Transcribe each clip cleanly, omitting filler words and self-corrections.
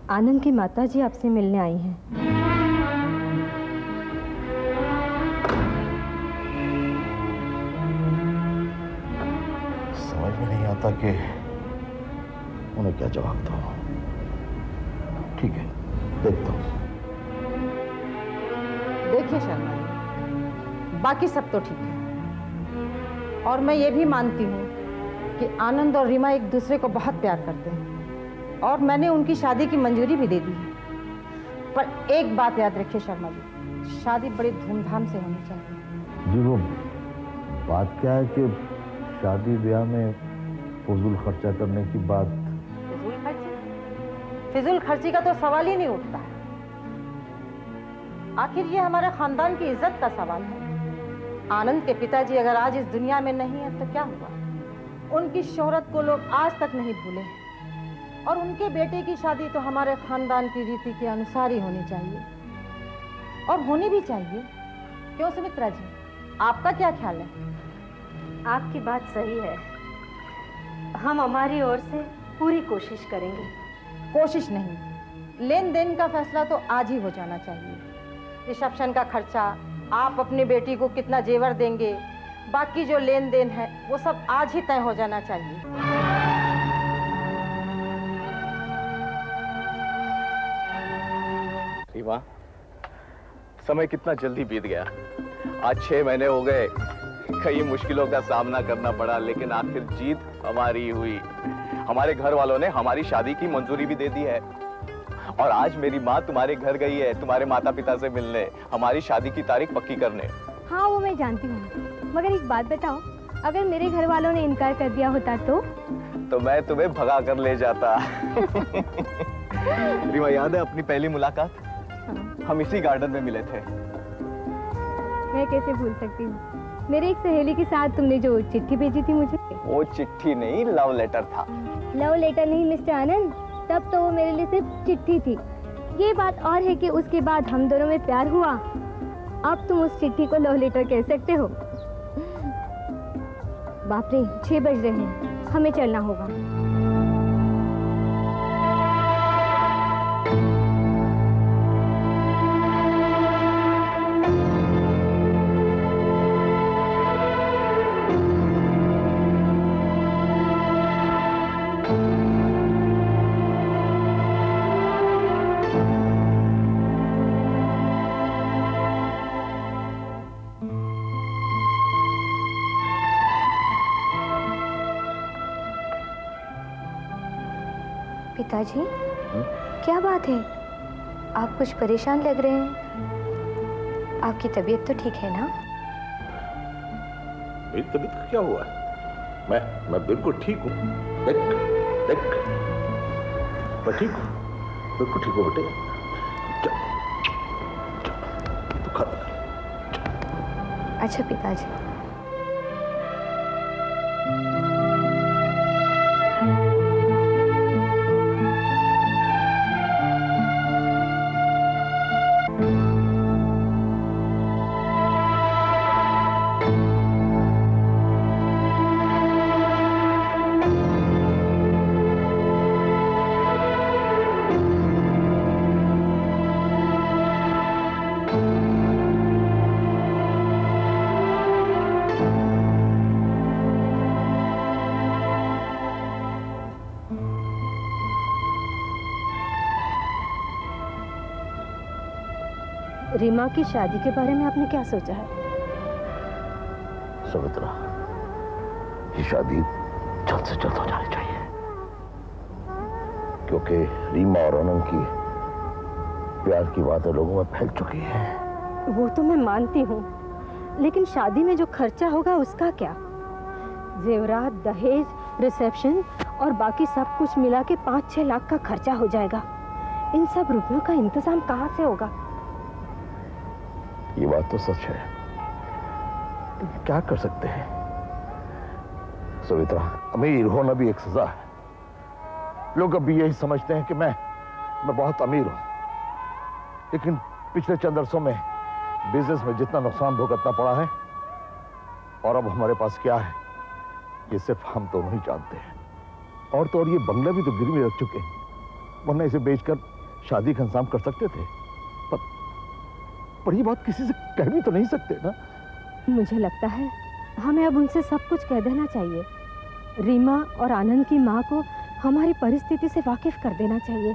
आनंद की माताजी आपसे मिलने आई हैं। समझ में नहीं आता कि उन्हें क्या जवाब दूं। ठीक है, देखता हूं। देखिए शर्मा जी, बाकी सब तो ठीक है और मैं ये भी मानती हूँ कि आनंद और रीमा एक दूसरे को बहुत प्यार करते हैं और मैंने उनकी शादी की मंजूरी भी दे दी है। पर एक बात याद रखिए शर्मा जी, शादी बड़ी धूमधाम से होनी चाहिए। जी वो बात क्या है कि शादी ब्याह में फजूल खर्चा करने की बात। फिजूल खर्ची? फिजूल खर्ची का तो सवाल ही नहीं उठता है। आखिर ये हमारे खानदान की इज्जत का सवाल है। आनंद के पिताजी अगर आज इस दुनिया में नहीं है तो क्या हुआ? उनकी शोहरत को लोग आज तक नहीं भूले हैं और उनके बेटे की शादी तो हमारे खानदान की रीति के अनुसार ही होनी चाहिए और होनी भी चाहिए। क्यों सुमित्रा जी, आपका क्या ख्याल है? आपकी बात सही है। हम हमारी ओर से पूरी कोशिश करेंगे। कोशिश नहीं, लेन देन का फैसला तो आज ही हो जाना चाहिए। रिसेप्शन का खर्चा, आप अपनी बेटी को कितना जेवर देंगे, बाकी जो लेन देन है वो सब आज ही तय हो जाना चाहिए। रीमा, समय कितना जल्दी बीत गया। आज 6 महीने हो गए। कई मुश्किलों का सामना करना पड़ा लेकिन आखिर जीत हमारी हुई। हमारे घर वालों ने हमारी शादी की मंजूरी भी दे दी है और आज मेरी माँ तुम्हारे घर गई है तुम्हारे माता पिता से मिलने, हमारी शादी की तारीख पक्की करने। हाँ वो मैं जानती हूँ, मगर एक बात बताओ, अगर मेरे घर वालों ने इनकार कर दिया होता तो मैं तुम्हें भगा कर ले जाता। रीमा, याद है अपनी पहली मुलाकात? हाँ। हम इसी गार्डन में मिले थे। मैं कैसे भूल सकती हूँ। मेरी एक सहेली के साथ तुमने जो चिट्ठी भेजी थी मुझे। वो चिट्ठी नहीं, लव लेटर था। लव लेटर नहीं मिस्टर आनंद, तब तो वो मेरे लिए सिर्फ चिट्ठी थी। ये बात और है कि उसके बाद हम दोनों में प्यार हुआ। अब तुम उस चिट्ठी को लव लेटर कह सकते हो। बाप रे, 6 बज रहे हैं, हमें चलना होगा। पिताजी, क्या बात है? आप कुछ परेशान लग रहे हैं। आपकी तबीयत तो ठीक है ना? मेरी तबीयत का क्या हुआ? मैं बिल्कुल ठीक हूँ। देख, मैं ठीक हूँ, बिल्कुल ठीक हूँ बेटे। तू खा। अच्छा पिताजी। रीमा की शादी के बारे में आपने क्या सोचा है? सुमित्रा, ये शादी जल्द से जल्द हो जानी चाहिए क्योंकि रीमा और आनंद की प्यार की बातें लोगों में फैल चुकी है। वो तो मैं मानती हूँ, लेकिन शादी में जो खर्चा होगा उसका क्या? जेवरात, दहेज, रिसेप्शन और बाकी सब कुछ मिला के 5-6 लाख का खर्चा हो जाएगा। इन सब रुपयों का इंतजाम कहाँ से होगा? ये बात तो सच है, लेकिन क्या कर सकते हैं सुमित्रा? अमीर होना भी एक सजा है। लोग अभी यही समझते हैं कि मैं बहुत अमीर हूं, लेकिन पिछले चंद वर्षों में बिजनेस में जितना नुकसान भुगतना पड़ा है और अब हमारे पास क्या है ये सिर्फ हम दोनों ही जानते हैं। और तो और ये बंगला भी तो गिरवी रख चुके हैं, वरना इसे बेचकर शादी का इंतजाम कर सकते थे, पर ये बात किसी से कह भी तो नहीं सकते ना। मुझे लगता है हमें अब उनसे सब कुछ कह देना चाहिए। रीमा और आनंद की माँ को हमारी परिस्थिति से वाकिफ कर देना चाहिए।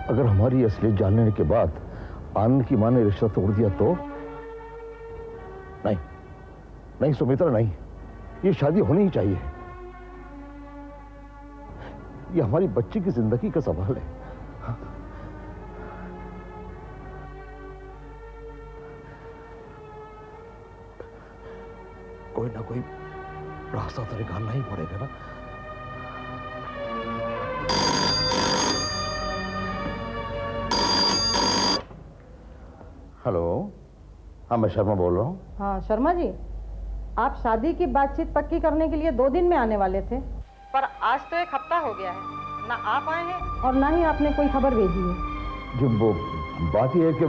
अगर हमारी असलियत जानने के बाद आनंद की माँ ने रिश्ता तोड़ दिया तो? नहीं नहीं सुमित्रा, नहीं, ये शादी होनी ही चाहिए। ये हमारी बच्ची की जिंदगी का सवाल है। कोई ना कोई रास्ता तो निकालना ही पड़ेगा ना। हेलो, हाँ मैं शर्मा बोल रहा हूँ। हाँ शर्मा जी, आप शादी की बातचीत पक्की करने के लिए 2 दिन में आने वाले थे, पर आज तो 1 हफ्ता हो गया है। ना आप आए हैं और ना ही आपने कोई खबर भेजी है। जो वो बात यह है कि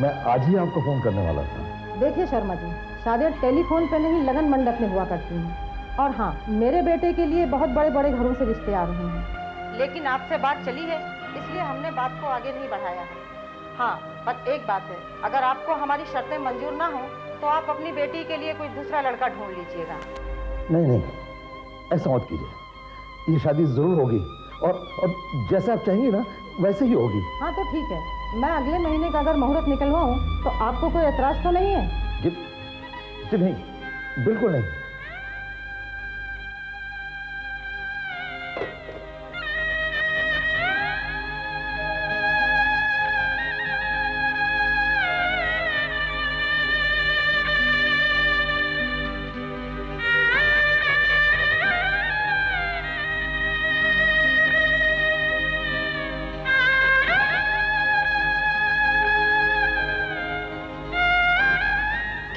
मैं आज ही आपको फोन करने वाला था। देखिए शर्मा जी, शादी टेलीफोन पे नहीं लगन मंडप में हुआ करती हैं। और हाँ, मेरे बेटे के लिए बहुत बड़े बड़े घरों से रिश्ते आ रहे हैं, लेकिन आपसे बात चली है इसलिए हमने बात को आगे नहीं बढ़ाया है। हाँ, पर एक बात है, अगर आपको हमारी शर्तें मंजूर ना हो तो आप अपनी बेटी के लिए कोई दूसरा लड़का ढूंढ लीजिएगा। नहीं नहीं, ऐसा मत कीजिए। ये शादी जरूर होगी और जैसा आप चाहेंगी ना वैसे ही होगी। हाँ तो ठीक है, मैं अगले महीने का अगर मुहूर्त निकलवाऊं तो आपको कोई एतराज तो नहीं है? जी नहीं, बिल्कुल नहीं।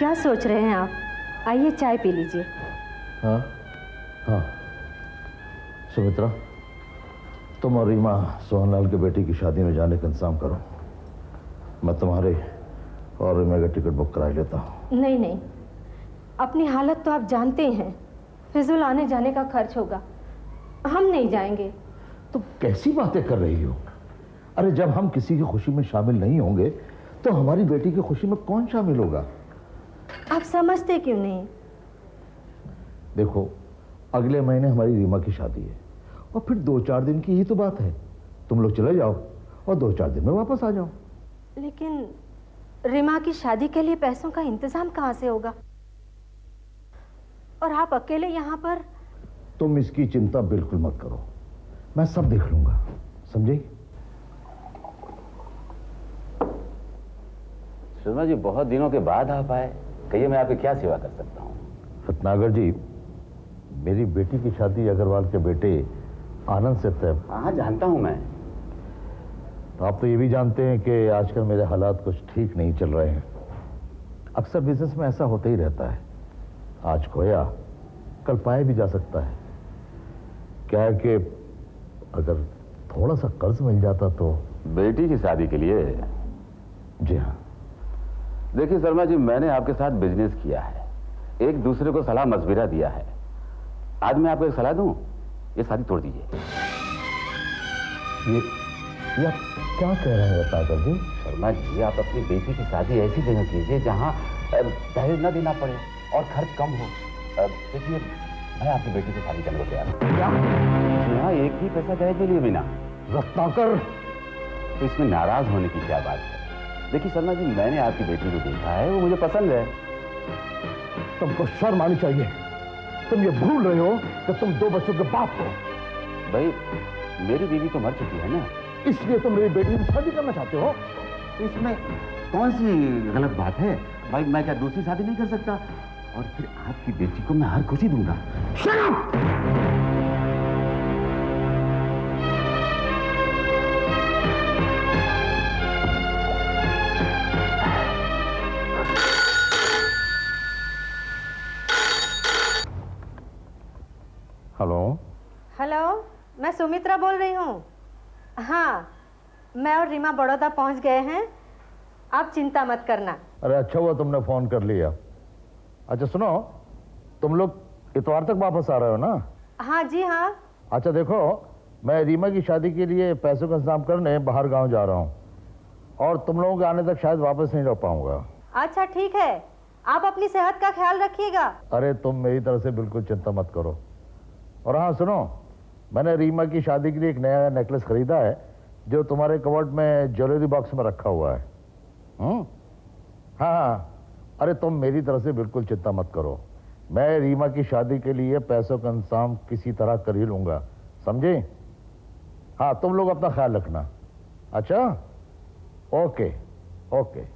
क्या सोच रहे हैं आप? आइए चाय पी लीजिए। हाँ हाँ सुमित्रा, तुम और रीमा सोहनलाल के बेटी की शादी में जाने का इंतजाम करो। मैं तुम्हारे और रीमा का टिकट बुक करा लेता हूँ। नहीं नहीं, अपनी हालत तो आप जानते ही हैं। फिजूल आने जाने का खर्च होगा, हम नहीं जाएंगे। तुम कैसी बातें कर रही हो? अरे जब हम किसी की खुशी में शामिल नहीं होंगे तो हमारी बेटी की खुशी में कौन शामिल होगा? आप समझते क्यों नहीं? देखो, अगले महीने हमारी रीमा की शादी है और फिर 2-4 दिन की ही तो बात है। तुम लोग चले जाओ और 2-4 दिन में वापस आ जाओ। लेकिन रीमा की शादी के लिए पैसों का इंतजाम कहाँ से होगा? और आप अकेले यहाँ पर? तुम इसकी चिंता बिल्कुल मत करो, मैं सब देख लूंगा, समझे? शर्मा जी, बहुत दिनों के बाद आप आए, कहिए मैं आपकी क्या सेवा कर सकता हूँ? रत्नाकर जी, मेरी बेटी की शादी अग्रवाल के बेटे आनंद से तय। हाँ जानता हूँ मैं। तो आप तो ये भी जानते हैं कि आजकल मेरे हालात कुछ ठीक नहीं चल रहे हैं। अक्सर बिजनेस में ऐसा होता ही रहता है, आज खोया कल पाया भी जा सकता है। क्या है कि अगर थोड़ा सा कर्ज मिल जाता तो। बेटी की शादी के लिए? जी हाँ। देखिए शर्मा जी, मैंने आपके साथ बिजनेस किया है, एक दूसरे को सलाह मशविरा दिया है। आज मैं आपको एक सलाह दूं, ये शादी तोड़ दीजिए। ये आप क्या कह रहे हैं रत्नाकर जी? शर्मा जी, आप अपनी बेटी की शादी ऐसी जगह कीजिए जहां दहेज न देना पड़े और खर्च कम हो। देखिए, मैं आपकी बेटी की शादी करने को तैयार हूं। क्या? यहाँ एक भी पैसा दहेज के लिए बिना। रत्नाकर, तो इसमें नाराज होने की क्या बात है? देखिए शर्मा जी, मैंने आपकी बेटी को देखा है, वो मुझे पसंद है। तुमको शर्म आनी चाहिए। तुम ये भूल रहे हो कि तुम 2 बच्चों के बाप हो। भाई, मेरी बीवी तो मर चुकी है ना, इसलिए तुम मेरी बेटी से शादी करना चाहते हो? तो इसमें कौन सी गलत बात है? भाई, मैं क्या दूसरी शादी नहीं कर सकता? और फिर आपकी बेटी को मैं हर खुशी दूंगा। हेलो। हेलो, मैं सुमित्रा बोल रही हूँ। हाँ, मैं और रीमा बड़ौदा पहुँच गए हैं, आप चिंता मत करना। अरे अच्छा हुआ तुमने फोन कर लिया। अच्छा सुनो, तुम लोग इतवार तक वापस आ रहे हो ना? हाँ जी हाँ। अच्छा देखो, मैं रीमा की शादी के लिए पैसों का इंतजाम करने बाहर गांव जा रहा हूँ और तुम लोगों के आने तक शायद वापस नहीं रह पाऊंगा। अच्छा ठीक है, आप अपनी सेहत का ख्याल रखिएगा। अरे तुम मेरी तरफ से बिल्कुल चिंता मत करो। और हाँ सुनो, मैंने रीमा की शादी के लिए एक नया नेकलेस खरीदा है जो तुम्हारे कवर्ट में ज्वेलरी बॉक्स में रखा हुआ है। हाँ हाँ, अरे तुम मेरी तरफ से बिल्कुल चिंता मत करो, मैं रीमा की शादी के लिए पैसों का इंतजाम किसी तरह कर ही लूंगा, समझे? हाँ तुम लोग अपना ख्याल रखना। अच्छा ओके ओके।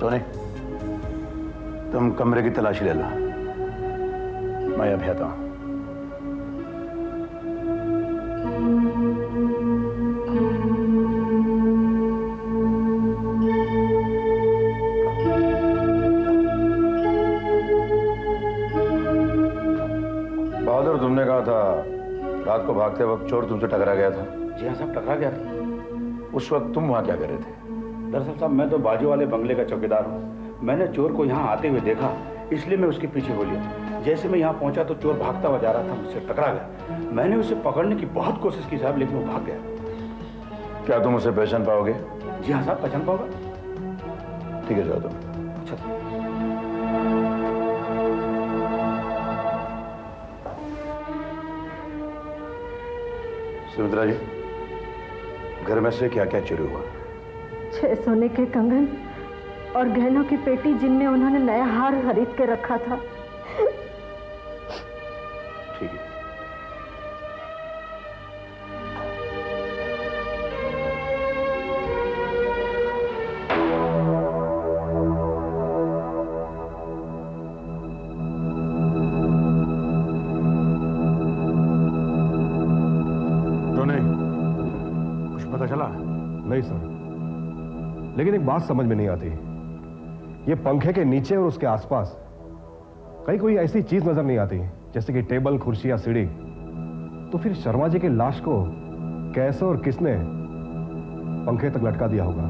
टोनी, तुम कमरे की तलाशी ले लो, मैं अभी आता हूं। बहादुर, तुमने कहा था रात को भागते वक्त चोर तुमसे टकरा गया था। जी हाँ साहब, टकरा गया था। उस वक्त तुम वहां क्या कर रहे थे? दरअसल साहब, मैं तो बाजू वाले बंगले का चौकीदार हूँ। मैंने चोर को यहाँ आते हुए देखा, इसलिए मैं उसके पीछे हो लिया। जैसे मैं यहाँ पहुंचा तो चोर भागता हुआ जा रहा था, मुझसे टकरा गया। मैंने उसे पकड़ने की बहुत कोशिश की साहब, लेकिन वो भाग गया। क्या तुम उसे पहचान पाओगे? जी हाँ साहब, पहचान पाओगे। ठीक है, जाओ तुम। अच्छा। सुमित्रा जी, घर में से क्या क्या चोरी हुआ? 6 सोने के कंगन और गहनों की पेटी जिनमें उन्होंने नया हार खरीद के रखा था। ठीक है। कुछ पता चला? नहीं सर, लेकिन एक बात समझ में नहीं आती। ये पंखे के नीचे और उसके आसपास कहीं कोई ऐसी चीज नजर नहीं आती, जैसे कि टेबल, कुर्सी या सीढ़ी। तो फिर शर्मा जी की लाश को कैसे और किसने पंखे तक लटका दिया होगा?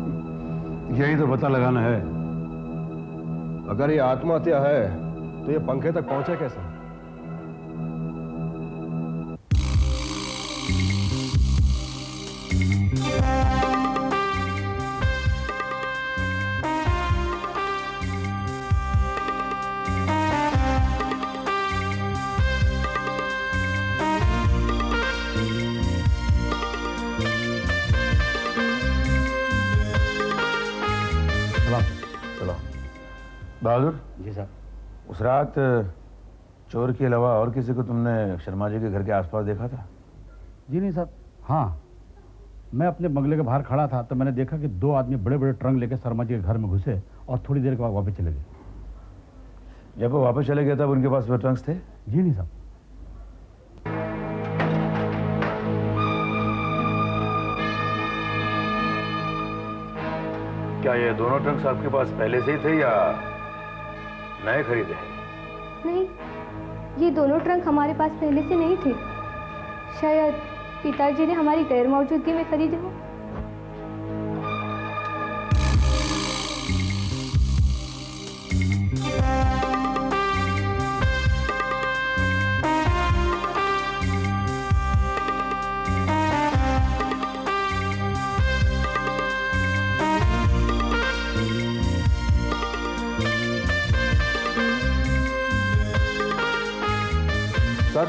यही तो पता लगाना है। अगर ये आत्महत्या है तो ये पंखे तक पहुंचे कैसे? चलो। बहादुर जी साहब। उस रात चोर के अलावा और किसी को तुमने शर्मा जी के घर के आसपास देखा था? जी नहीं साहब। हाँ, मैं अपने बंगले के बाहर खड़ा था तो मैंने देखा कि 2 आदमी बड़े बड़े ट्रंक लेकर शर्मा जी के घर में घुसे और थोड़ी देर के बाद वापस चले गए। जब वो वापस चले गए तब उनके पास वो ट्रंक्स थे? जी नहीं साहब। क्या ये दोनों ट्रंक्स आपके पास पहले से ही थे या नए खरीदे? नहीं, ये दोनों ट्रंक हमारे पास पहले से नहीं थे। शायद पिताजी ने हमारी गैर मौजूदगी में खरीदे हो। सर,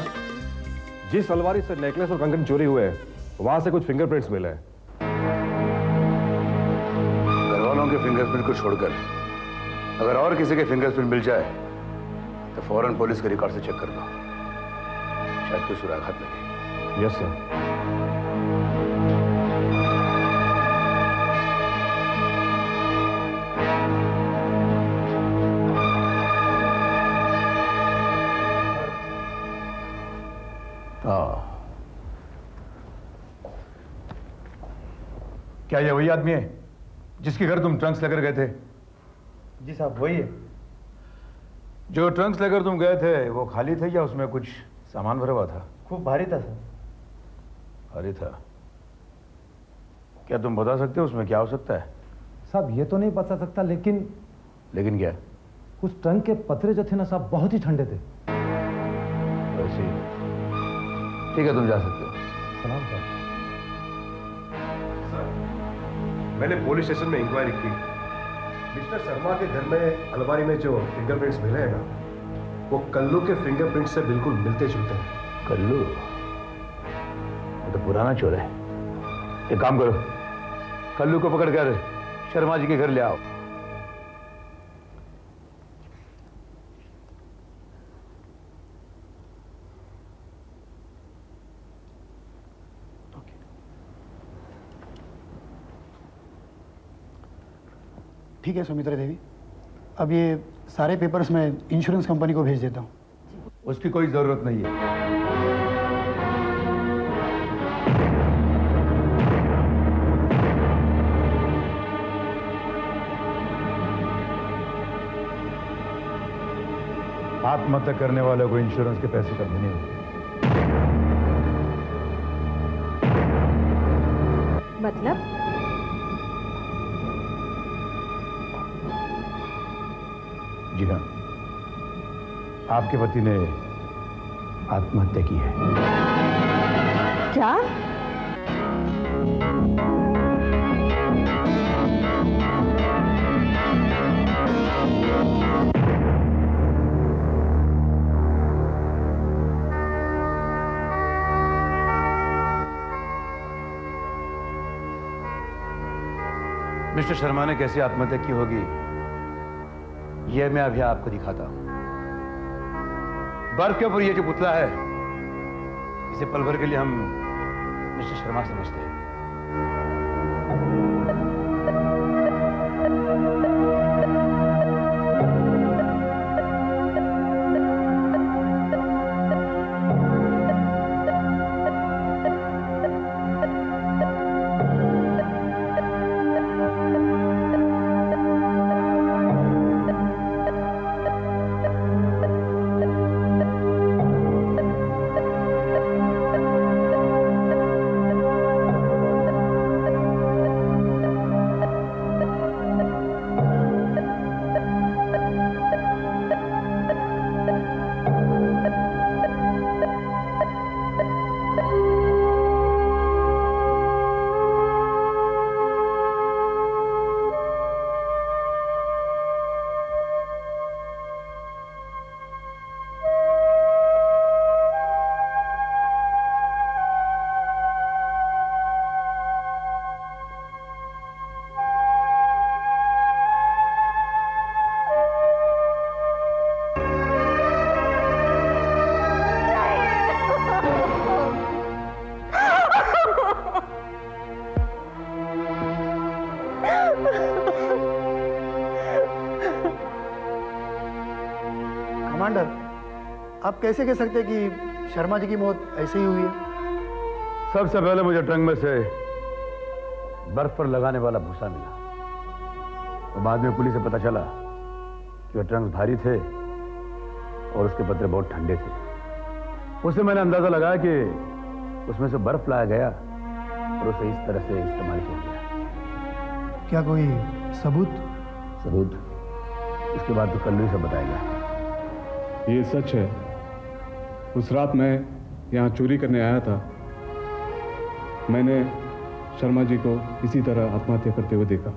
जिस अलमारी से नेकलेस और कंगन चोरी हुए हैं वहां से कुछ फिंगरप्रिंट्स मिले हैं। घर वालों के फिंगरप्रिंट को छोड़कर अगर और किसी के फिंगरप्रिंट मिल जाए तो फौरन पुलिस के रिकॉर्ड से चेक कर लो, शायद कोई सुराग हाथ लगे। Yes sir. क्या ये वही आदमी है जिसके घर तुम ट्रंक्स लेकर गए थे? जी साहब, वही है। जो ट्रंक्स लेकर तुम गए थे वो खाली थे या उसमें कुछ सामान भरा हुआ था? खूब भारी था सर। भारी था? क्या तुम बता सकते हो उसमें क्या हो सकता है? साहब ये तो नहीं बता सकता, लेकिन क्या? उस ट्रंक के पत्रे जो थे ना साहब, बहुत ही ठंडे थे। वैसे ठीक है, तुम जा सकते हो। सलाम साहब। मैंने पुलिस स्टेशन में इंक्वायरी की। मिस्टर शर्मा के घर में अलमारी में जो फिंगरप्रिंट्स मिले हैं ना, वो कल्लू के फिंगरप्रिंट से बिल्कुल मिलते जुलते हैं। कल्लू? वो तो पुराना चोर है। एक काम करो, कल्लू को पकड़कर शर्मा जी के घर ले आओ। ठीक है सुमित्रा देवी, अब ये सारे पेपर्स मैं इंश्योरेंस कंपनी को भेज देता हूँ। उसकी कोई जरूरत नहीं है। आत्महत्या करने वालों को इंश्योरेंस के पैसे कभी नहीं होते। मतलब? जी हाँ, आपके पति ने आत्महत्या की है। क्या? मिस्टर शर्मा ने कैसे आत्महत्या की होगी यह मैं अभी आपको दिखाता हूं। बर्फ के ऊपर ये जो पुतला है, इसे पल भर के लिए हम मिस्टर शर्मा समझते हैं। कमांडर, आप कैसे कह सकते हैं कि शर्मा जी की मौत ऐसे ही हुई है? सबसे पहले मुझे ट्रंक में से बर्फ पर लगाने वाला भूसा मिला, और बाद में पुलिस से पता चला कि वह ट्रंक भारी थे और उसके पत्रे बहुत ठंडे थे। उससे मैंने अंदाजा लगाया कि उसमें से बर्फ लाया गया और उसे इस तरह से इस्तेमाल किया गया। क्या कोई सबूत? सबूत इसके बाद तो कल्लू से बताएगा। ये सच है। उस रात मैं यहाँ चोरी करने आया था। मैंने शर्मा जी को इसी तरह आत्महत्या करते हुए देखा।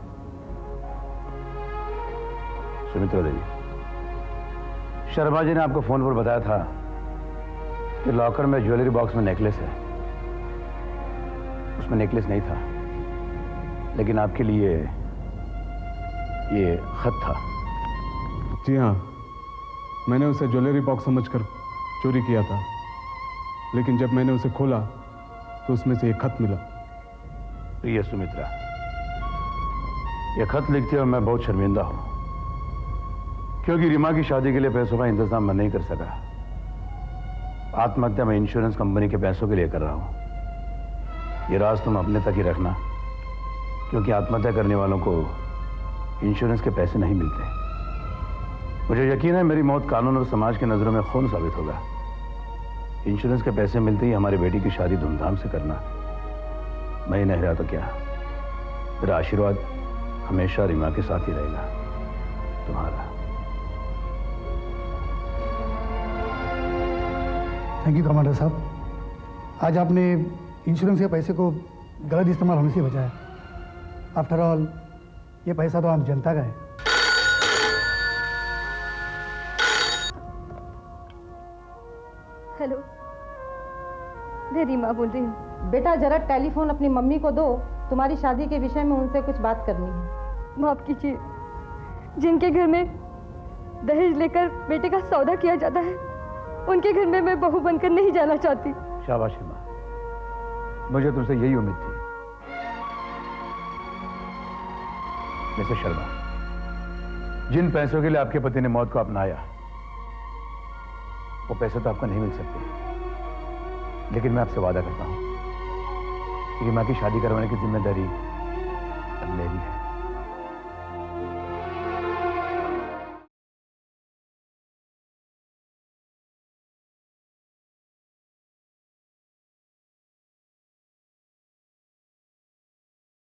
सुमित्रा देवी, शर्मा जी ने आपको फोन पर बताया था कि लॉकर में ज्वेलरी बॉक्स में नेकलेस है। उसमें नेकलेस नहीं था, लेकिन आपके लिए ये खत था। जी हाँ, मैंने उसे ज्वेलरी बॉक्स समझकर चोरी किया था, लेकिन जब मैंने उसे खोला तो उसमें से एक खत मिला। प्रिय सुमित्रा, यह खत लिखते हुए मैं बहुत शर्मिंदा हूं, क्योंकि रीमा की शादी के लिए पैसों का इंतजाम मैं नहीं कर सका। आत्महत्या मैं इंश्योरेंस कंपनी के पैसों के लिए कर रहा हूं। ये राज तुम अपने तक ही रखना, क्योंकि आत्महत्या करने वालों को इंश्योरेंस के पैसे नहीं मिलते। मुझे यकीन है मेरी मौत कानून और समाज की नजरों में खून साबित होगा। इंश्योरेंस के पैसे मिलते ही हमारी बेटी की शादी धूमधाम से करना। मैं ही नहीं रहा तो क्या, मेरा आशीर्वाद हमेशा रीमा के साथ ही रहेगा। तुम्हारा। थैंक यू कमांडर साहब, आज आपने इंश्योरेंस के पैसे को गलत इस्तेमाल होने से बचाया। आफ्टर ऑल ये पैसा तो आम जनता का है। हेलो, मैं रीमा बोल रही हूँ। बेटा जरा टेलीफोन अपनी मम्मी को दो, तुम्हारी शादी के विषय में उनसे कुछ बात करनी है। माफ कीजिए, जिनके घर में दहेज लेकर बेटे का सौदा किया जाता है, उनके घर में मैं बहू बनकर नहीं जाना चाहती। शाबाश रीमा, मुझे तुमसे यही उम्मीद थी। मिसेस शर्मा, जिन पैसों के लिए आपके पति ने मौत को अपनाया, वो पैसे तो आपको नहीं मिल सकते, लेकिन मैं आपसे वादा करता हूं कि रीमा की शादी करवाने की जिम्मेदारी अब मेरी है।